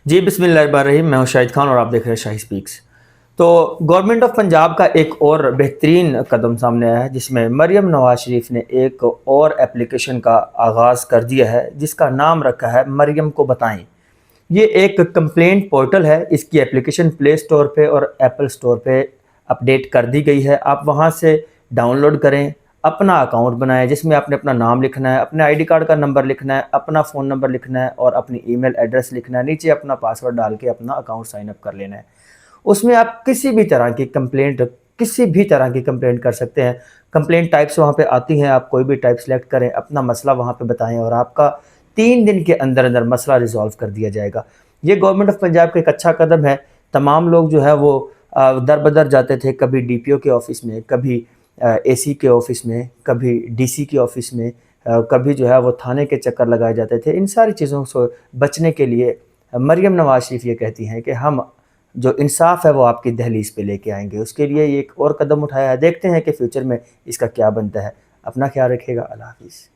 جی बिस्मिल्लाहिर्रहमानिर्रहीम। मैं हूं शाहिद खान और आप देख रहे हैं शाही स्पीक्स। तो गवर्नमेंट ऑफ पंजाब का एक और बेहतरीन कदम सामने आया है, जिसमें मरियम नवाज शरीफ ने एक और एप्लीकेशन का आगाज़ कर दिया है, जिसका नाम रखा है मरियम को बताएं। ये एक कंप्लेंट पोर्टल है। इसकी एप्लीकेशन प्ले स्टोर पे और एप्पल स्टोर पे अपडेट कर दी गई है। आप वहाँ से डाउनलोड करें, अपना अकाउंट बनाएं, जिसमें आपने अपना नाम लिखना है, अपने आईडी कार्ड का नंबर लिखना है, अपना फ़ोन नंबर लिखना है और अपनी ईमेल एड्रेस लिखना है। नीचे अपना पासवर्ड डाल के अपना अकाउंट साइन अप कर लेना है। उसमें आप किसी भी तरह की कंप्लेंट कर सकते हैं। कंप्लेंट टाइप्स वहाँ पे आती हैं, आप कोई भी टाइप सेलेक्ट करें, अपना मसला वहाँ पे बताएं और आपका 3 दिन के अंदर अंदर मसला रिजॉल्व कर दिया जाएगा। ये गवर्नमेंट ऑफ पंजाब का एक अच्छा कदम है। तमाम लोग जो है वो दर बदर जाते थे, कभी डीपीओ के ऑफ़िस में, कभी एसी के ऑफ़िस में, कभी डीसी के ऑफ़िस में, कभी जो है वो थाने के चक्कर लगाए जाते थे। इन सारी चीज़ों से बचने के लिए मरियम नवाज शरीफ ये कहती हैं कि हम जो इंसाफ है वो आपकी दहलीज पे लेके आएंगे। उसके लिए ये एक और कदम उठाया है। देखते हैं कि फ्यूचर में इसका क्या बनता है। अपना ख्याल रखिएगा। अल्लाह हाफिज़।